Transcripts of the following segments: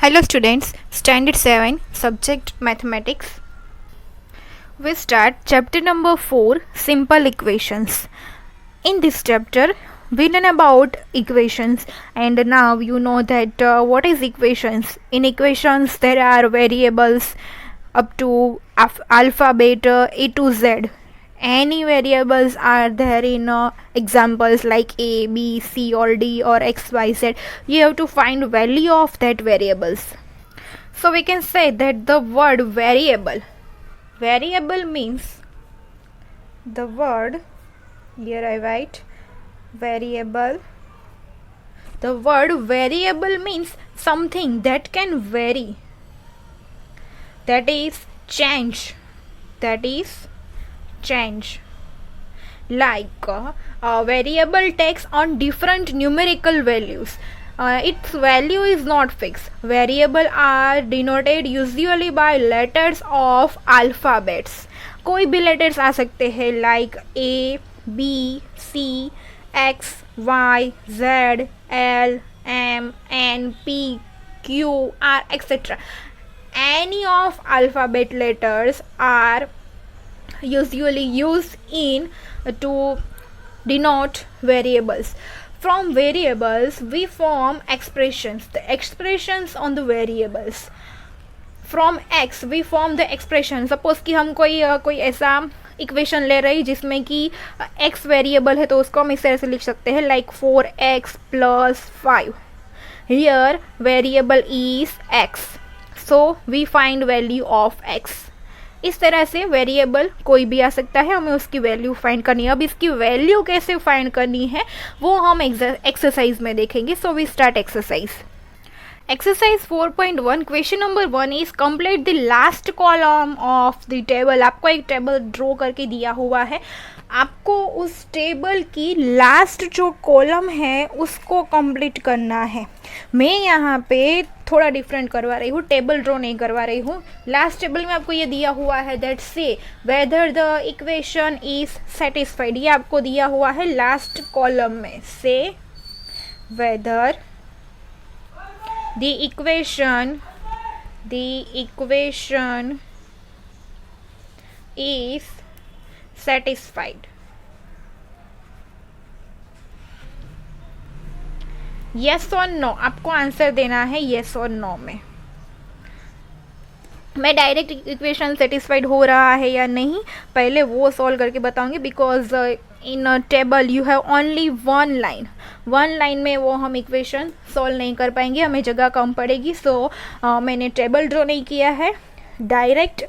Hello students, Standard 7, Subject Mathematics. We start chapter number 4, Simple Equations. In this chapter, we learn about equations, and now you know that what is equations. In equations, there are variables up to alpha, beta, a to z. Any variables are there in examples like a, b, c or d or x, y, z. You have to find value of that variables. So we can say that the word variable means the word, here I write variable. The word variable means something that can vary, that is change. Like a variable takes on different numerical values. Its value is not fixed. Variable are denoted usually by letters of alphabets. कोई भी letters आ सकते हैं like A, B, C, X, Y, Z, L, M, N, P, Q, R, etc. Any of alphabet letters are usually used in to denote variables. From variables we form expressions, the expressions on the variables. From x we form the expression. Suppose कि हम कोई ऐसा equation ले रही जिसमें कि x variable है, तो उसको हम इस तरह से लिख सकते हैं like 4x + 5. Here variable is x, so we find value of x. इस तरह से वेरिएबल कोई भी आ सकता है, हमें उसकी वैल्यू फाइंड करनी है. अब इसकी वैल्यू कैसे फाइंड करनी है वो हम एक्सरसाइज में देखेंगे. So we start exercise. Exercise 4.1 question number 1 is complete the last column of the table. आपको एक टेबल ड्रॉ करके दिया हुआ है, आपको उस टेबल की लास्ट जो कॉलम है उसको कंप्लीट करना है. मैं यहाँ पे थोड़ा डिफरेंट करवा रही हूँ, टेबल ड्रॉ नहीं करवा रही हूँ. लास्ट टेबल में आपको ये दिया हुआ है that say whether the equation is satisfied. ये आपको दिया हुआ है लास्ट कॉलम में, say whether the equation is satisfied. yes और no, आपको आंसर देना है yes और no में. मैं डायरेक्ट इक्वेशन सेटिस्फाइड हो रहा है या नहीं पहले वो सॉल्व करके बताऊंगी, because in a table you have only one line में वो हम इक्वेशन सॉल्व नहीं कर पाएंगे, हमें जगह कम पड़ेगी. सो मैंने टेबल ड्रॉ नहीं किया है. डायरेक्ट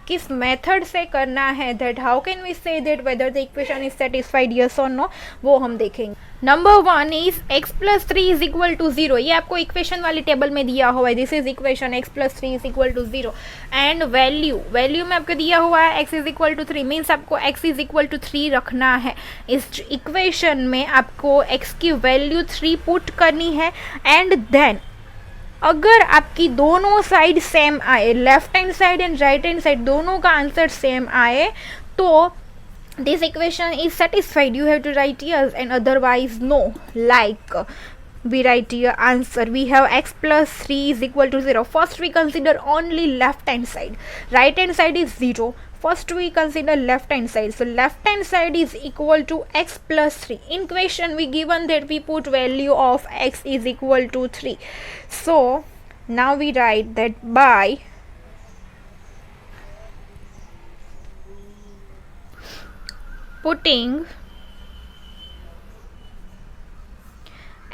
किस मेथड से करना है, that how can we say that whether the equation is satisfied yes और नो, वो हम देखेंगे. Number 1 is x + 3 = 0. ये आपको इक्वेशन वाली टेबल में दिया हुआ है. This is equation x + 3 = 0. And value में आपको दिया हुआ है x = 3, मीन्स आपको x = 3 रखना है. इस इक्वेशन में आपको x की वैल्यू 3 पुट करनी है. एंड देन अगर आपकी दोनों साइड सेम आए, left hand side and right hand side दोनों का आंसर सेम आए, तो this equation is satisfied. You have to write yes and otherwise no. Like we write here answer, we have x + 3 = 0. First we consider only left hand side, right hand side is 0. First we consider left hand side, so left hand side is equal to x + 3. In question we given that we put value of x is equal to 3. So now we write that by putting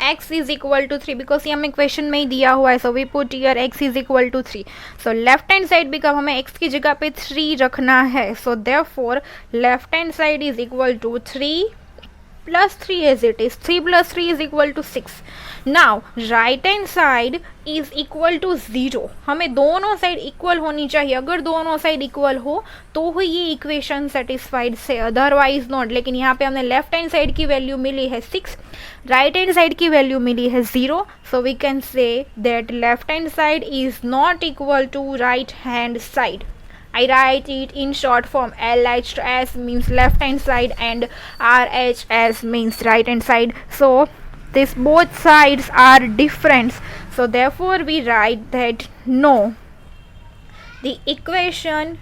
x is equal to 3, because ये हमें question में ही दिया हुआ है. So we put here x is equal to 3. So left hand side become हमें x की जगह पे 3 रखना है. So therefore left hand side is equal to 3 + 3 as it is. 3 + 3 is equal to 6. Now right hand side is equal to 0. हमें दोनों side equal होनी चाहिए. अगर दोनों साइड इक्वल हो तो ही ये equation satisfied say, otherwise not. लेकिन यहाँ पे हमने लेफ्ट हैंड साइड की वैल्यू मिली है 6, राइट हैंड साइड की वैल्यू मिली है 0. So we can say that left hand side is not equal to right hand side. I write it in short form. LHS means left hand side and RHS means right hand side. So this both sides are different, so therefore we write that no, the equation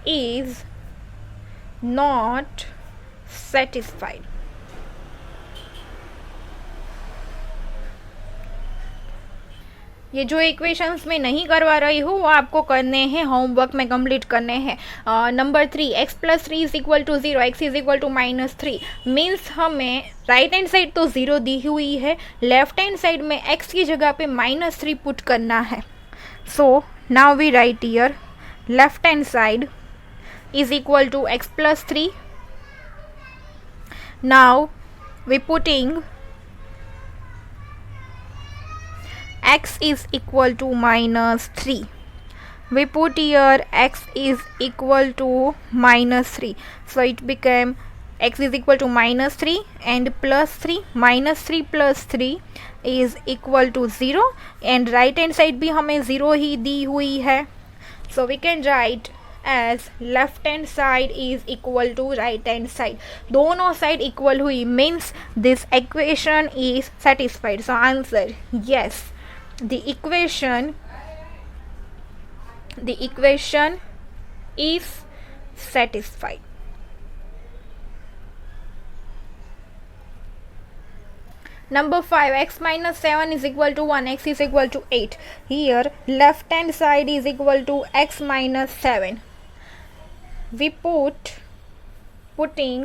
is not satisfied. ये जो equations में नहीं करवा रही हूँ वो आपको करने हैं, होमवर्क में कंप्लीट करने हैं. Number 3, x plus 3 is equal to 0, x is equal to -3 means हमें राइट हैंड साइड तो 0 दी हुई है, लेफ्ट हैंड साइड में x की जगह पे -3 पुट करना है. So now we write here left hand side is equal to x plus 3. Now we putting x is equal to -3. We put here x is equal to -3. So it became x is equal to -3 and +3. -3 plus 3 is equal to 0 and right hand side भी हमें 0 ही दी हुई है. So we can write as left hand side is equal to right hand side. दोनों side equal हुई means this equation is satisfied. So answer yes, the equation is satisfied. Number 5, x minus 7 is equal to 1, x is equal to 8. Here left hand side is equal to x minus 7. We putting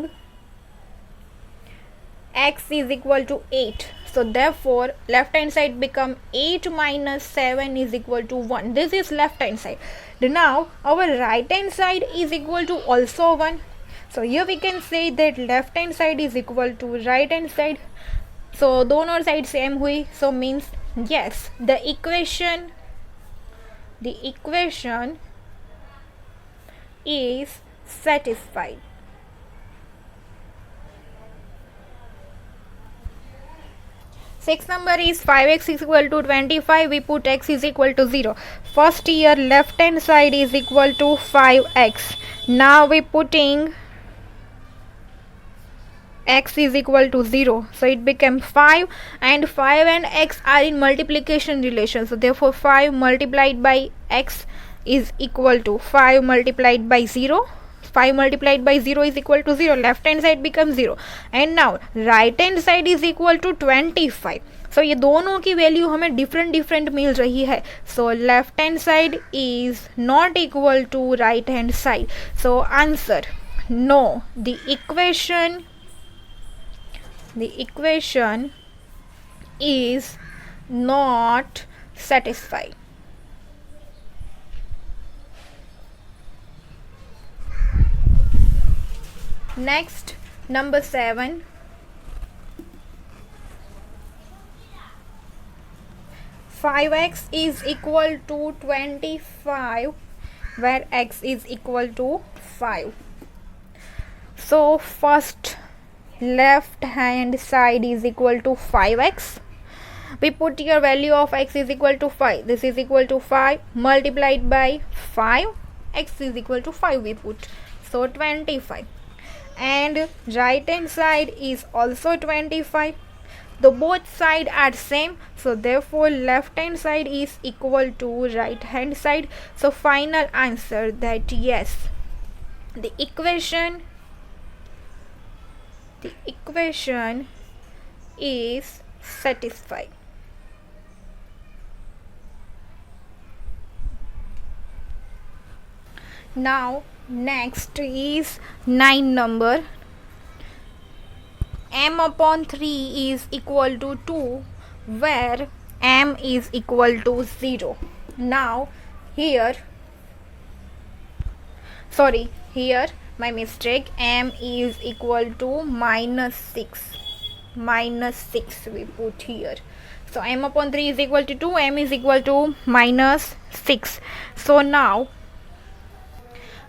x is equal to 8. So therefore left hand side become 8 minus 7 is equal to 1. This is left hand side. Now our right hand side is equal to also 1. So here we can say that left hand side is equal to right hand side. So दोनों side same हुई. So means yes, the equation is satisfied. Sixth number is 5x is equal to 25. We put x is equal to 0. First here left hand side is equal to 5x. Now we putting x is equal to 0. So it became 5 and 5 and x are in multiplication relation. So therefore 5 multiplied by x is equal to 5 multiplied by 0. 5 multiplied by 0 is equal to 0. Left hand side becomes 0. And now right hand side is equal to 25. So ये दोनों की value हमें different मिल रही है. So left hand side is not equal to right hand side. So answer no, the equation is not satisfied. Next, number 7. Five x is equal to 25 where x is equal to 5. So first left hand side is equal to 5x. We put here value of x is equal to 5. This is equal to 5 multiplied by 5. X is equal to 5 we put. So 25. And right hand side is also 25. The both sides are same, so therefore left hand side is equal to right hand side. So final answer that yes, the equation is satisfied. Now next is 9 number. M upon 3 is equal to 2 where m is equal to 0. Now here my mistake, m is equal to -6 we put here. So m upon 3 is equal to 2, m is equal to -6. So now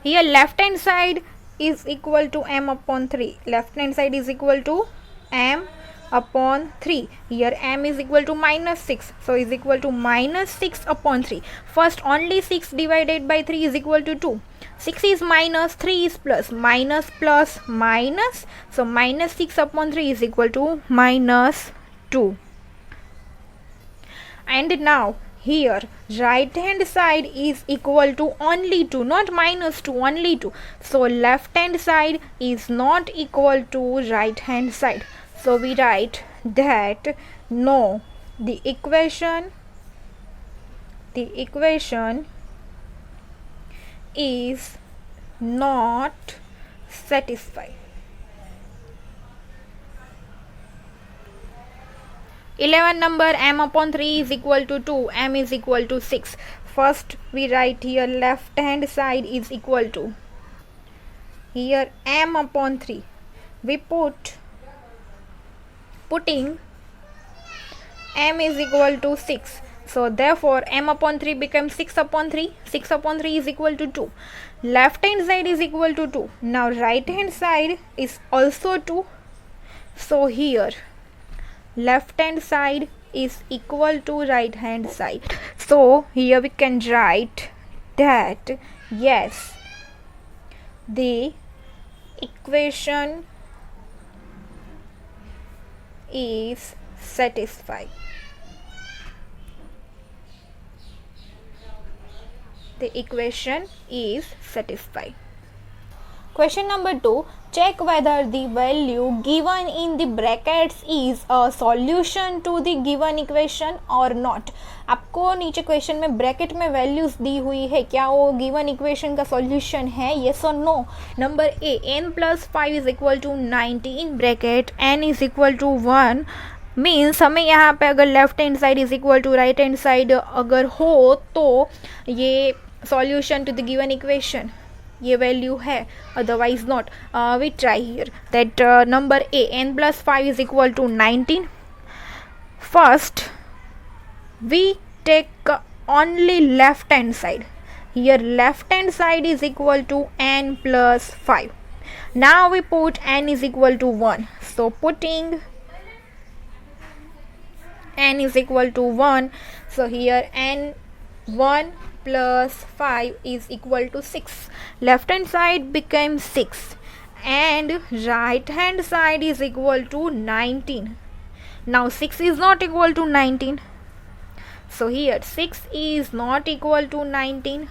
here left hand side is equal to m upon 3. Left hand side is equal to m upon 3. Here m is equal to -6. So is equal to -6 upon 3. First only 6 divided by 3 is equal to 2. 6 is minus, 3 is plus, minus plus minus, so minus 6 upon 3 is equal to minus 2. And now here right hand side is equal to only 2, not minus 2, only 2. So left hand side is not equal to right hand side. So we write that no, the equation is not satisfied. 11 number, m upon 3 is equal to 2, m is equal to 6. First we write here left hand side is equal to, here m upon 3, we putting m is equal to 6. So therefore m upon 3 becomes 6 upon 3. 6 upon 3 is equal to 2. Left hand side is equal to 2. Now right hand side is also 2. So here left hand side is equal to right hand side. So here we can write that yes, the equation is satisfied. The equation is satisfied. Question number 2. Check whether the value given in the brackets is a solution to the given equation or not. आपको नीचे question में bracket में values दी हुई है, क्या वो given equation का solution है, येस और no. Number A, n plus 5 is equal to 90 in bracket n is equal to 1 means हमें यहाँ पे अगर left hand side is equal to right hand side अगर हो तो ये solution to the given equation ये वैल्यू है, otherwise not. We try here that number A, n plus 5 is equal to 19. First we take only left hand side. Here left hand side is equal to n plus 5. Now we put n is equal to 1. So putting n is equal to 1. So here n 1 plus 5 is equal to 6. Left hand side becomes 6 and right hand side is equal to 19. Now 6 is not equal to 19. So here 6 is not equal to 19.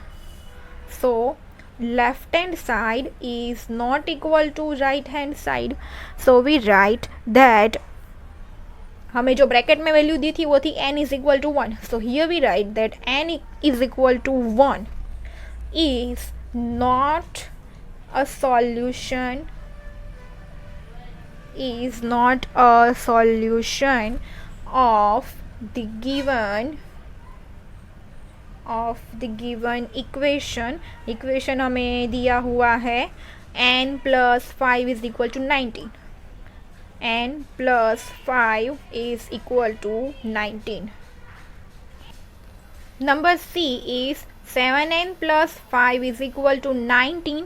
So left hand side is not equal to right hand side. So we write that हमें जो bracket में value दी थी वो थी n is equal to 1. So here we write that n is equal to 1 is not a solution, is not a solution of the given equation हमें दिया हुआ है n plus 5 is equal to 19. n plus 5 is equal to 19. Number C is 7n plus 5 is equal to 19.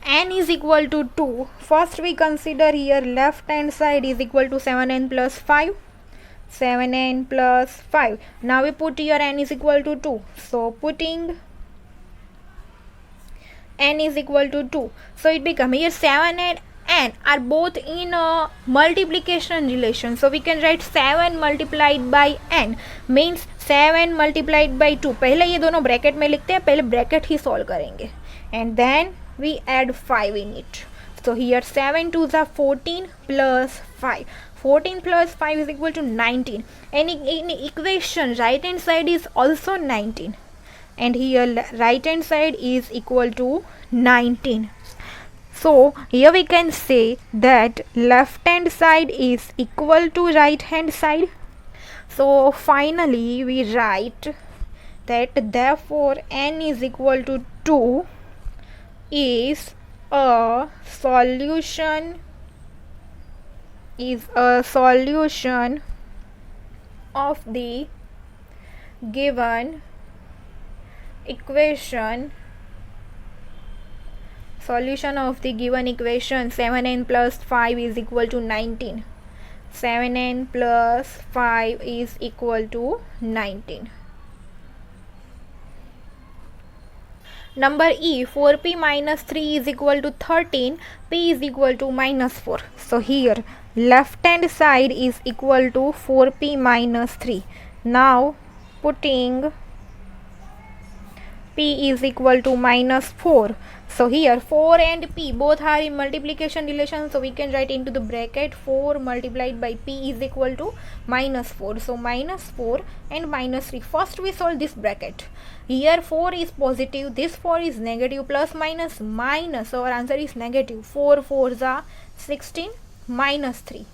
n is equal to 2. First we consider here left hand side is equal to 7n plus 5. 7n plus 5. Now we put here n is equal to 2. So putting n is equal to 2. So it becomes here 7 and n are both in a multiplication relation. So we can write 7 multiplied by n means 7 multiplied by 2. पहले ये दोनों bracket में लिखते हैं, पहले bracket ही solve करेंगे and then we add 5 in it. So here 7 2s are 14 plus 5. 14 plus 5 is equal to 19. And in equation right hand side is also 19. And here right hand side is equal to 19. So here we can say that left hand side is equal to right hand side. So finally we write that therefore n is equal to 2 is a solution of the given equation. Solution of the given equation 7n plus 5 is equal to 19. 7n plus 5 is equal to 19. Number E, 4p minus 3 is equal to 13, p is equal to minus 4. So here left hand side is equal to 4p minus 3. Now putting p is equal to minus 4. So here 4 and p both are in multiplication relation, so we can write into the bracket 4 multiplied by p is equal to minus 4. So minus 4 and minus 3. First we solve this bracket. Here 4 is positive, this 4 is negative, plus minus minus, so our answer is negative. 4 4s are 16 minus 3.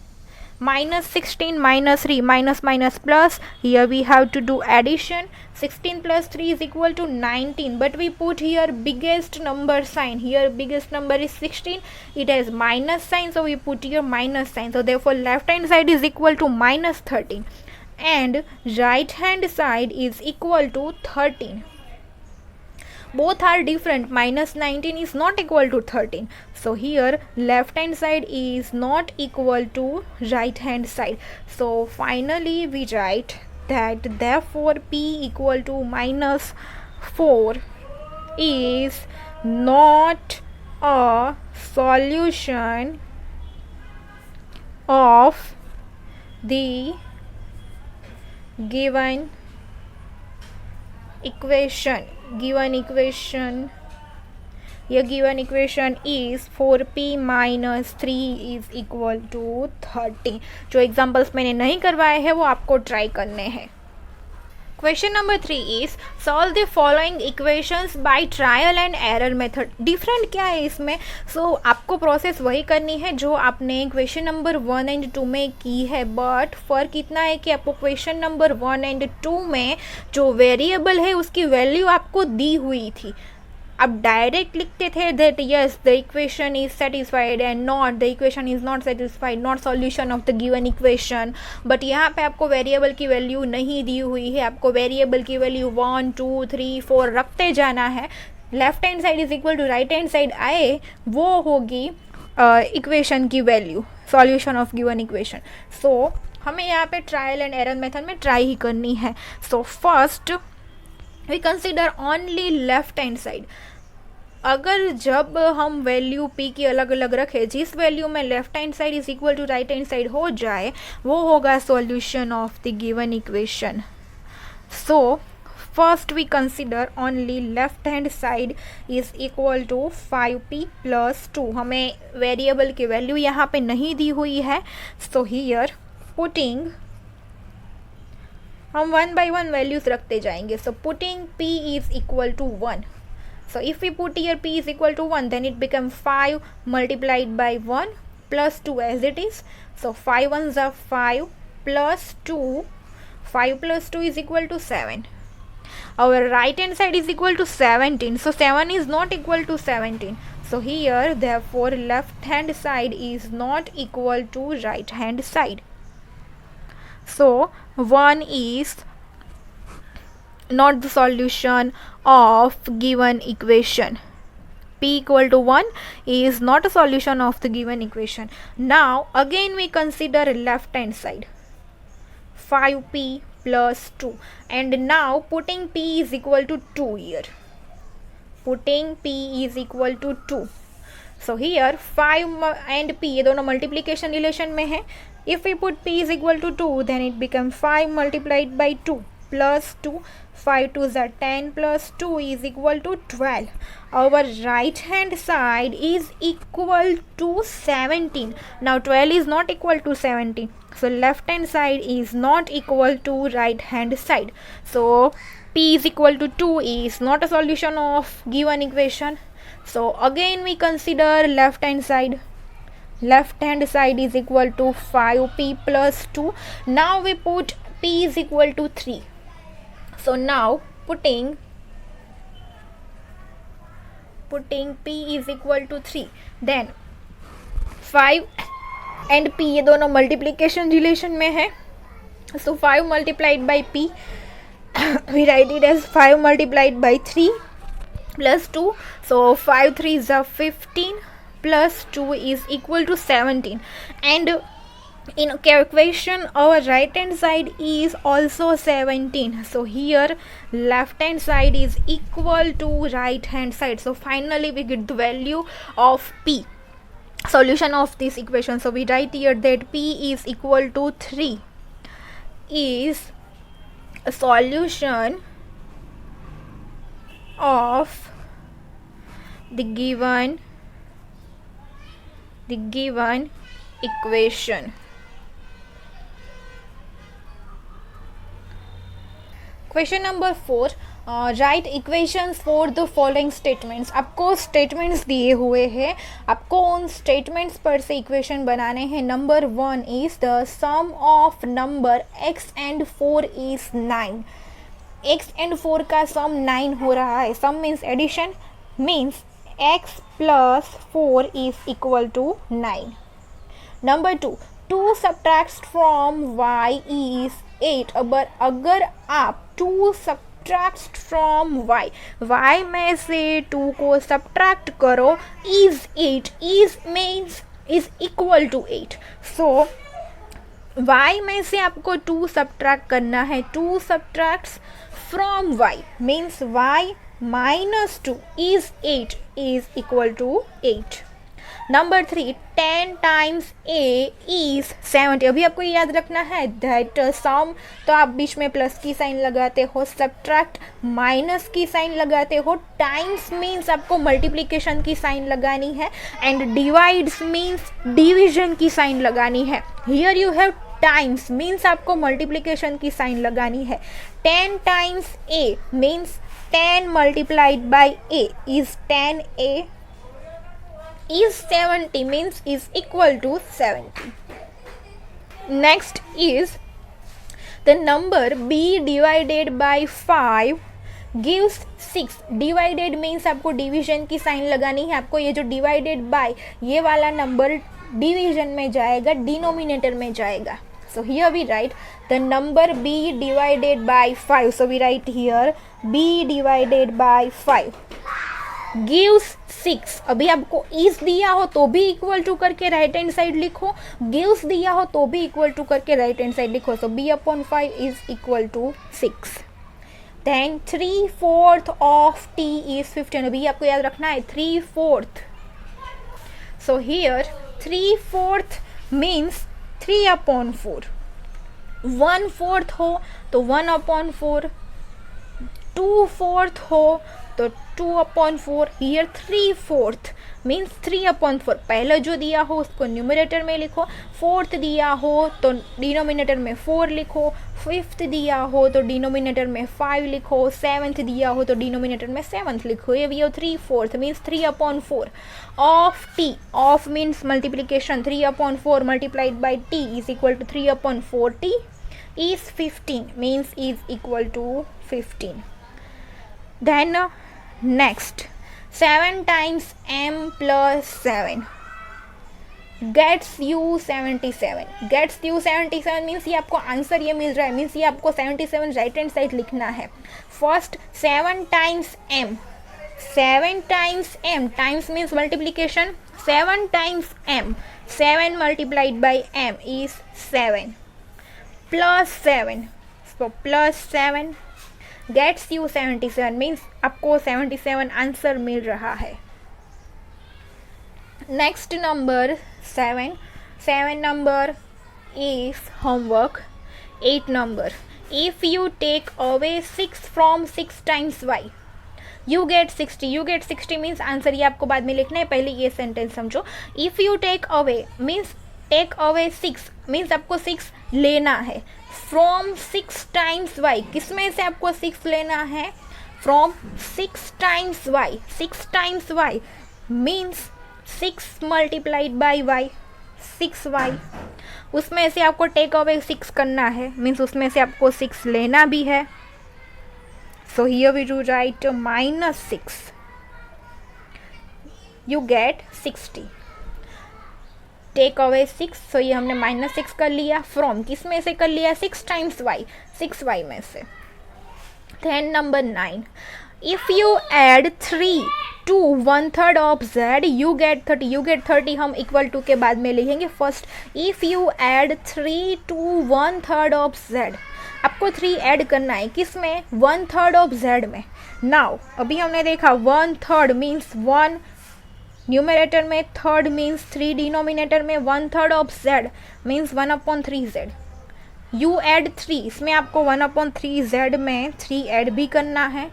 Minus 16 minus 3 minus minus plus, here we have to do addition. 16 plus 3 is equal to 19, but we put here biggest number sign. Here biggest number is 16, it has minus sign, so we put here minus sign. So therefore left hand side is equal to minus 13 and right hand side is equal to 13. Both are different. Minus 19 is not equal to 13. So here left hand side is not equal to right hand side. So finally we write that therefore p equal to minus 4 is not a solution of the given equation. Given equation is 4p minus 3 is equal to 30. जो examples मैंने नहीं करवाए हैं वो आपको try करने हैं. Question number 3 is solve the following equations by trial and error method. Different क्या है इसमें? आपको प्रोसेस वही करनी है जो आपने क्वेश्चन नंबर 1 एंड 2 में की है, बट फर्क इतना है कि आपको क्वेश्चन नंबर 1 एंड 2 में जो वेरिएबल है उसकी वैल्यू आपको दी हुई थी. आप डायरेक्ट लिखते थे that yes the equation is satisfied and not the equation is not satisfied, not solution of the given equation. But यहाँ पे आपको वेरिएबल की वैल्यू नहीं दी हुई है, आपको वेरिएबल की वैल्यू 1 2 3 4 रखते जाना है. Left hand side is equal to right hand side आए वो होगी इक्वेशन की value, solution of given equation. So हमें यहाँ पे ट्रायल एंड एरर मेथड में ट्राई ही करनी है. So first we consider only left hand side. अगर जब हम वैल्यू p की अलग अलग रखें, जिस वैल्यू में left hand side is equal to right hand side हो जाए वो होगा solution of the given equation. So first we consider only left hand side is equal to 5p plus 2. हमें वेरिएबल की वैल्यू यहाँ पे नहीं दी हुई है. सो हियर पुटिंग हम 1 by 1 वैल्यूज रखते जाएंगे. So putting p is equal to 1. So if we put here p is equal to 1, then it becomes 5 multiplied by 1 plus 2 as it is. So 5 ones are 5 plus 2. 5 plus 2 is equal to 7. Our right hand side is equal to 17. So 7 is not equal to 17. So here therefore left hand side is not equal to right hand side. So 1 is not the solution of given equation. P equal to 1 is not a solution of the given equation. Now again we consider left hand side 5p plus 2 and now putting p is equal to 2 here. Putting p is equal to 2. So here 5 and p ये दोनों multiplication relation में है. If we put p is equal to 2 then it becomes 5 multiplied by 2 plus 2. 5 2s are 10 plus 2 is equal to 12. Our right hand side is equal to 17. Now 12 is not equal to 17. So left hand side is not equal to right hand side. So p is equal to 2 is not a solution of given equation. So again we consider left hand side. Left hand side is equal to 5p plus 2. Now we put p is equal to 3. So now putting p is equal to 3, then 5 and p ये दोनों multiplication relation में है. So 5 multiplied by p we write it as 5 multiplied by 3 plus 2. So 5 3s are 15 plus 2 is equal to 17 and in equation our right hand side is also 17, so here left hand side is equal to right hand side. So finally we get the value of p, solution of this equation. So we write here that p is equal to 3 is a solution of the given equation. Question number 4, right equations for the following statements. आपको statements दिए हुए हैं, आपको उन statements पर से equation बनाने हैं. Number 1 is the sum of number x and 4 is 9. x and 4 का सम 9 हो रहा है. Sum means addition, means x plus 4 is equal to 9. Number 2, 2 subtract from y is 8. अगर आप 2 सब्ट्रैक्ट फ्रॉम y में से 2 को सब्ट्रैक्ट करो, is 8, is means is equal to 8. So y में से आपको 2 सब्ट्रैक्ट करना है. 2 subtracts from y means y minus 2 is 8 is equal to 8. Number 3, 10 times a is 70. अभी आपको ये याद रखना है दैट सम, तो आप बीच में प्लस की साइन लगाते हो, सब्ट्रैक्ट माइनस की साइन लगाते हो, टाइम्स मीन्स आपको मल्टीप्लिकेशन की साइन लगानी है, एंड डिवाइड्स मीन्स डिवीजन की साइन लगानी है. Here you have times means आपको मल्टीप्लिकेशन की साइन लगानी है. 10 times a means 10 multiplied by a is 10a is 70 means is equal to 70. Next is the number b divided by 5 gives 6. divided means आपको division की sign लगानी है. आपको ये जो divided by ये वाला नंबर डिवीजन में जाएगा, डिनोमिनेटर में जाएगा. So here we write the number b divided by 5. So we write here b divided by 5 gives 6. अभी आपको is दिया हो तो भी इक्वल टू करके राइट हैंड साइड लिखो, gives दिया हो तो भी इक्वल टू करके राइट हैंड साइड लिखो. So b upon 5 is equal to 6. Then 3/4 of t is 15. अभी आपको याद रखना है 3/4. So here 3/4 means 3 upon 4. 1/4 हो तो 1 upon 4. 2/4 हो तो 2 upon 4. Here 3/4 means 3 upon 4. पहले जो दिया हो उसको न्यूमरेटर में लिखो, 4th दिया हो तो डिनोमिनेटर में 4 लिखो, 5th दिया हो तो डिनोमिनेटर में 5 लिखो, 7th दिया हो तो डिनोमिनेटर में 7th लिखो. ये भी हो 3/4 means 3 upon 4 of t. of means multiplication. 3 upon 4 multiplied by t is equal to 3 upon 4t is 15 means is equal to 15. Then next 7 times m plus 7 gets you 77. gets you 77 means ये आपको answer ये मिल रहा है, means ये आपको 77 right hand side लिखना है. First 7 times m. 7 times m, times means multiplication. 7 times m, 7 multiplied by m is 7 plus 7. so plus 7 gets you 77 means आपको 77 आंसर मिल रहा है. Next number 7 number is homework. 8 number, if you take away 6 from 6 times y you get 60. you get 60 means answer ये आपको बाद में लिखना है, पहले ये सेंटेंस समझो. if you take away means take away 6 means आपको 6 लेना है. from 6 times y, किस में से आपको 6 लेना है? from 6 times y. 6 times y means 6 multiplied by y, 6y. उसमें से आपको टेक अवे 6 करना है, मीन्स उसमें से आपको 6 लेना भी है. So here we do right -6. You get 60. Take away 6, so ये हमने -6 कर लिया. फ्रॉम किस में से कर लिया? 6 टाइम्स y, 6y में से. Then number 9, If you add 3 to 1/3 of z you get 30. You get 30 हम इक्वल टू के बाद में लिखेंगे first. If you add 3 to 1/3 of z, आपको 3 ऐड करना है किस में? 1/3 of z में. नाउ अभी हमने देखा 1/3 मीन्स 1 न्यूमरेटर में, थर्ड मीन्स 3 डिनोमिनेटर में, 1/3 of z means 1/3z. You add 3, इसमें आपको 1/3z में 3 ऐड भी करना है.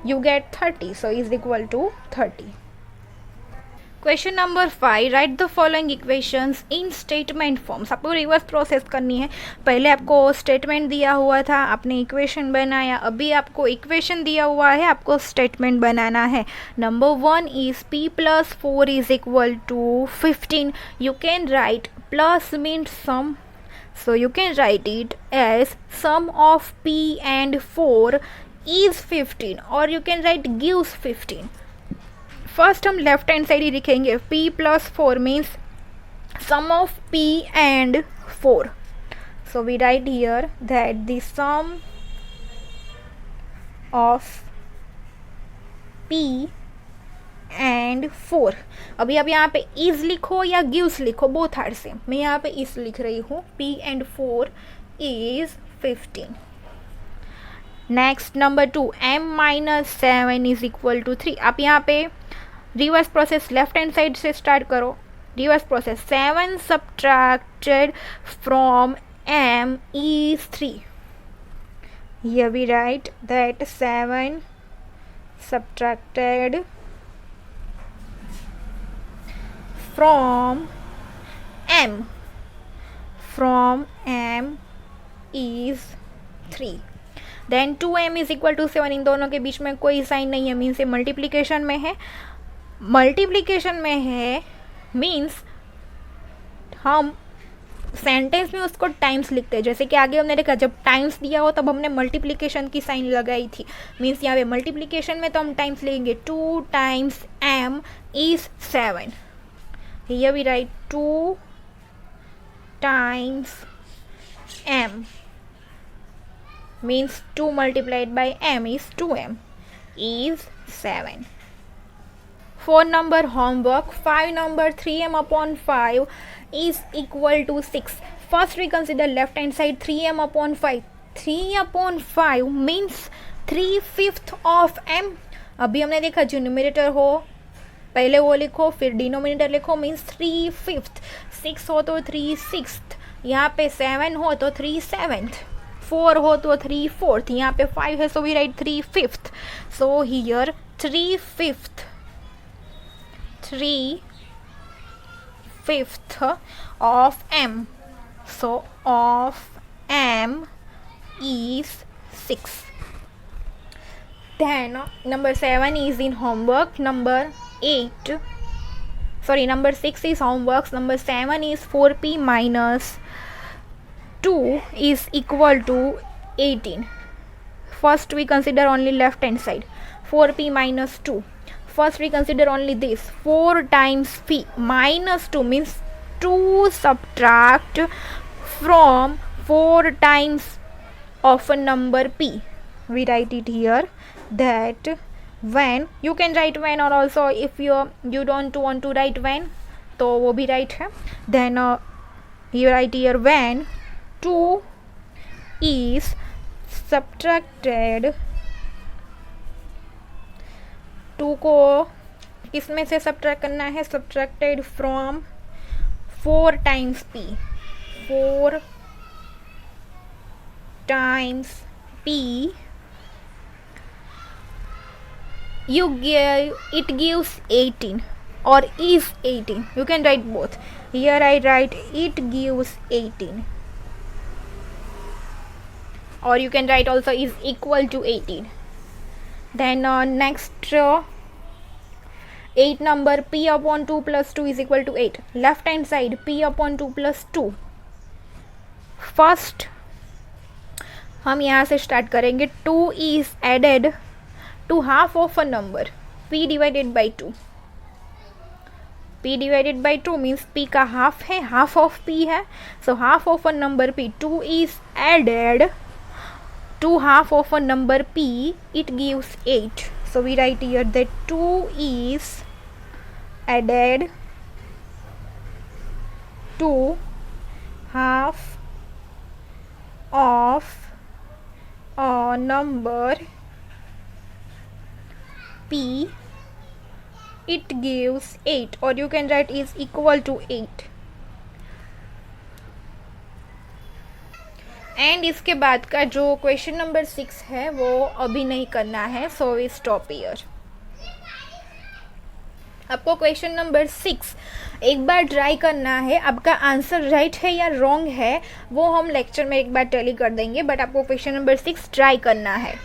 You get 30, so is equal to 30. Question number 5. Write the following equations in statement forms. आपको रिवर्स प्रोसेस करनी है. पहले आपको स्टेटमेंट दिया हुआ था, आपने इक्वेशन बनाया. अभी आपको इक्वेशन दिया हुआ है, आपको स्टेटमेंट बनाना है. Number 1 is p plus 4 is equal to 15. You can write plus means sum. So you can write it as sum of p and 4 is 15, और you can write gives 15. First हम left hand side ही लिखेंगे. p plus 4 means sum of p and 4. So we write here that the sum of p and 4. अभी आप यहाँ पे is लिखो या gives लिखो, बोथ आर सेम. मैं यहाँ पे is लिख रही हूँ. p and 4 is 15. Next number 2, m minus 7 is equal to 3. आप यहाँ पे reverse process left hand side से स्टार्ट करो. Reverse process 7 subtracted from m is 3. Here we write that 7 subtracted from m is 3. Then 2m is equal to 7. इन दोनों के बीच में कोई साइन नहीं है, मीन्स ये मल्टीप्लिकेशन में है. मल्टीप्लिकेशन में है मीन्स हम सेंटेंस में उसको टाइम्स लिखते हैं. जैसे कि आगे हमने देखा जब टाइम्स दिया हो तब हमने मल्टीप्लिकेशन की साइन लगाई थी. मीन्स यहाँ पे मल्टीप्लिकेशन में तो हम टाइम्स लेंगे. 2 times m is 7. Here we write 2 times m means 2 multiplied by m is 2m is 7. 4 number homework. 5 number 3m upon 5 is equal to 6. First we consider left hand side 3m upon 5. 3 upon 5 means 3/5 of m. अभी हमने देखा जो numerator हो पहले वो लिखो, फिर denominator लिखो, मीन्स 3/5. 6 हो तो 3/6. यहाँ पे 7 हो तो 3/7. 4 हो तो 3/4. यहाँ पे 5 है, so we write 3/5. So here 3/5 of m. So of m is 6. Then number 7 is in homework. Number 6 is homeworks. Number 7 is 4p minus 2 is equal to 18. First we consider only left hand side. 4p minus 2. First we consider only this. 4 times p minus 2 means 2 subtract from 4 times of a number p. We write it here that when, you can write when, or also if you don't want to write when तो वो भी right है. then you write here when 2 is subtracted. 2 को किस में से subtract करना है? subtracted from 4 times p. 4 times p it gives 18 or is 18. You can write both. Here I write it gives 18, or you can write also is equal to 18. Then next 8 number p upon 2 plus 2 is equal to 8. Left hand side p upon 2 plus 2. First हम यहाँ से start करेंगे. 2 is added to half of a number p divided by 2. p divided by 2 means p का half है, half of p है, so half of a number p. 2 is added to half of a number p, it gives 8. So we write here that 2 is added to half of a number P, it gives 8, or you can write is equal to 8. And इसके बाद का जो question number 6 है वो अभी नहीं करना है, सो वी स्टॉप हियर. आपको क्वेश्चन नंबर 6 एक बार ट्राई करना है. आपका आंसर राइट है या रॉन्ग है वो हम लेक्चर में एक बार टैली कर देंगे, बट आपको क्वेश्चन नंबर 6 ट्राई करना है.